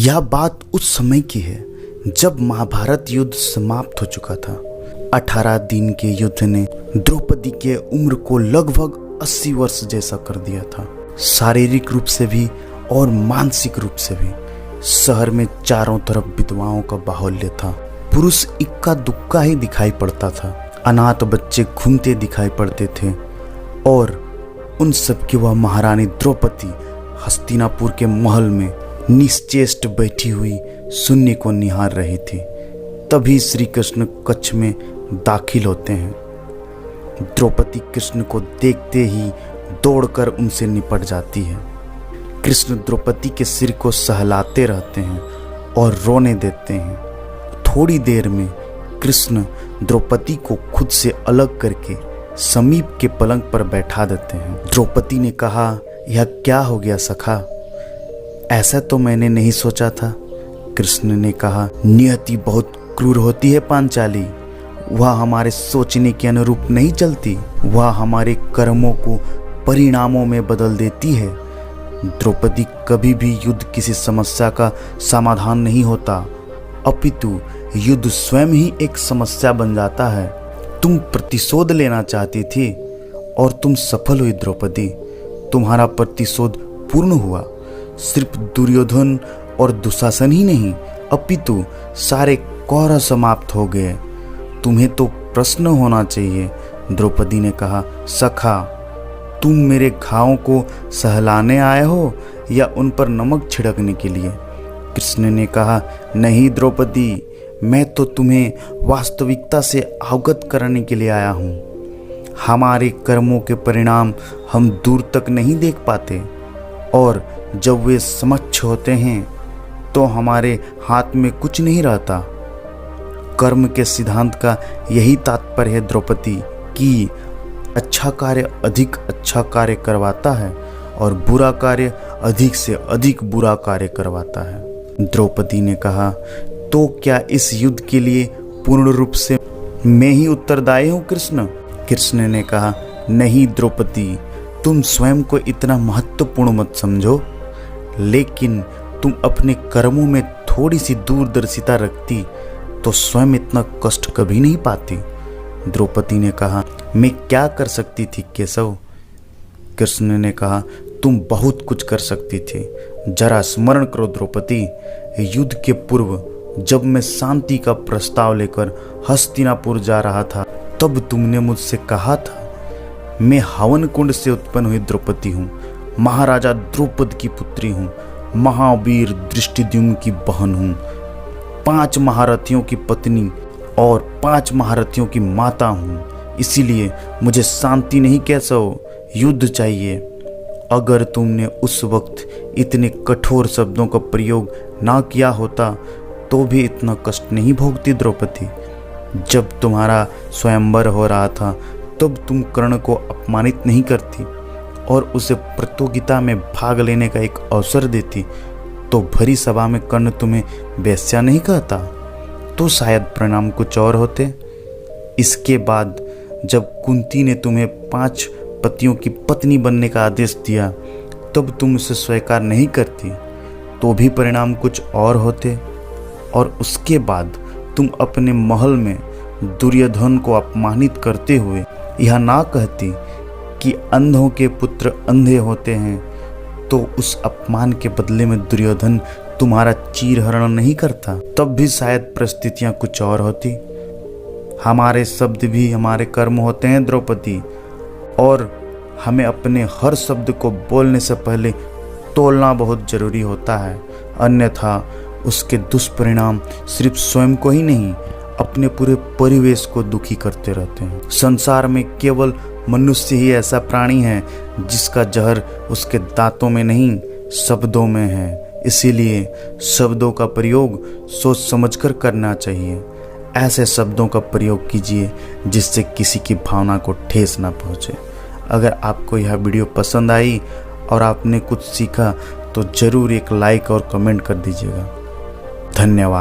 यह बात उस समय की है जब महाभारत युद्ध समाप्त हो चुका था। 18 दिन के युद्ध ने द्रौपदी के उम्र को लगभग 80 वर्ष जैसा कर दिया था, शारीरिक रूप से भी और मानसिक रूप से भी। शहर में चारों तरफ विधवाओं का बाहुल्य था, पुरुष इक्का दुक्का ही दिखाई पड़ता था, अनाथ बच्चे घूमते दिखाई पड़ते थे और उन सब की वह महारानी द्रौपदी हस्तिनापुर के महल में निश्चेष्ट बैठी हुई शून्य को निहार रही थी। तभी श्री कृष्ण कक्ष में दाखिल होते हैं। द्रौपदी कृष्ण को देखते ही दौड़कर उनसे निपट जाती है। कृष्ण द्रौपदी के सिर को सहलाते रहते हैं और रोने देते हैं। थोड़ी देर में कृष्ण द्रौपदी को खुद से अलग करके समीप के पलंग पर बैठा देते हैं। द्रौपदी ने कहा, यह क्या हो गया सखा? ऐसा तो मैंने नहीं सोचा था। कृष्ण ने कहा, नियति बहुत क्रूर होती है पांचाली, वह हमारे सोचने के अनुरूप नहीं चलती, वह हमारे कर्मों को परिणामों में बदल देती है। द्रौपदी, कभी भी युद्ध किसी समस्या का समाधान नहीं होता, अपितु युद्ध स्वयं ही एक समस्या बन जाता है। तुम प्रतिशोध लेना चाहती थी और तुम सफल हुई द्रौपदी। तुम्हारा प्रतिशोध पूर्ण हुआ। सिर्फ दुर्योधन और दुशासन ही नहीं, अपितु सारे कौरव समाप्त हो गए। तुम्हें तो प्रश्न होना चाहिए। द्रौपदी ने कहा, सखा, तुम मेरे घावों को सहलाने आए हो या उन पर नमक छिड़कने के लिए? कृष्ण ने कहा, नहीं द्रौपदी, मैं तो तुम्हें वास्तविकता से अवगत कराने के लिए आया हूँ। हमारे कर्मों के परिणाम हम दूर तक नहीं देख पाते और जब वे समक्ष होते हैं तो हमारे हाथ में कुछ नहीं रहता। कर्म के सिद्धांत का यही तात्पर्य है द्रौपदी कि अच्छा कार्य अधिक अच्छा कार्य करवाता है और बुरा कार्य अधिक से अधिक बुरा कार्य करवाता है। द्रौपदी ने कहा, तो क्या इस युद्ध के लिए पूर्ण रूप से मैं ही उत्तरदायी हूँ कृष्ण? कृष्ण ने कहा, नहीं द्रौपदी, तुम स्वयं को इतना महत्वपूर्ण मत समझो, लेकिन तुम अपने कर्मों में थोड़ी सी दूरदर्शिता रखती तो स्वयं इतना कष्ट कभी नहीं पाती। द्रौपदी ने कहा, मैं क्या कर सकती थी केशव? कृष्ण ने कहा, तुम बहुत कुछ कर सकती थी। जरा स्मरण करो द्रौपदी, युद्ध के पूर्व जब मैं शांति का प्रस्ताव लेकर हस्तिनापुर जा रहा था, तब तुमने मुझसे कहा था, मैं हवन कुंड से उत्पन्न हुई द्रौपदी हूँ, महाराजा द्रौपद की पुत्री हूँ, महावीर दृष्टिद्युम्न की बहन हूँ, 5 महारथियों की पत्नी और 5 महारथियों की माता हूँ। इसीलिए मुझे शांति नहीं केशव, युद्ध चाहिए। अगर तुमने उस वक्त इतने कठोर शब्दों का प्रयोग ना किया होता तो भी इतना कष्ट नहीं भोगती द्रौपदी। जब तुम्हारा स्वयंवर हो रहा था तब तुम कर्ण को अपमानित नहीं करती और उसे प्रतियोगिता में भाग लेने का एक अवसर देती, तो भरी सभा में कर्ण तुम्हें वेश्या नहीं कहता, तो शायद परिणाम कुछ और होते। इसके बाद जब कुंती ने तुम्हें 5 पतियों की पत्नी बनने का आदेश दिया, तब तुम उसे स्वीकार नहीं करती, तो भी परिणाम कुछ और होते। और उसके बाद तुम अपने महल में दुर्योधन को अपमानित करते हुए यह ना कहती कि अंधों के पुत्र अंधे होते हैं, तो उस अपमान के बदले में दुर्योधन तुम्हारा चीरहरण नहीं करता, तब भी शायद परिस्थितियां कुछ और होती। हमारे शब्द भी हमारे कर्म होते हैं द्रौपदी, और हमें अपने हर शब्द को बोलने से पहले तोलना बहुत जरूरी होता है, अन्यथा उसके दुष्परिणाम सिर्फ स्वयं को ही नहीं, अपने पूरे परिवेश को दुखी करते रहते हैं। संसार में केवल मनुष्य ही ऐसा प्राणी है जिसका जहर उसके दांतों में नहीं, शब्दों में है। इसीलिए शब्दों का प्रयोग सोच समझकर करना चाहिए। ऐसे शब्दों का प्रयोग कीजिए जिससे किसी की भावना को ठेस ना पहुंचे। अगर आपको यह वीडियो पसंद आई और आपने कुछ सीखा तो ज़रूर एक लाइक और कमेंट कर दीजिएगा। धन्यवाद।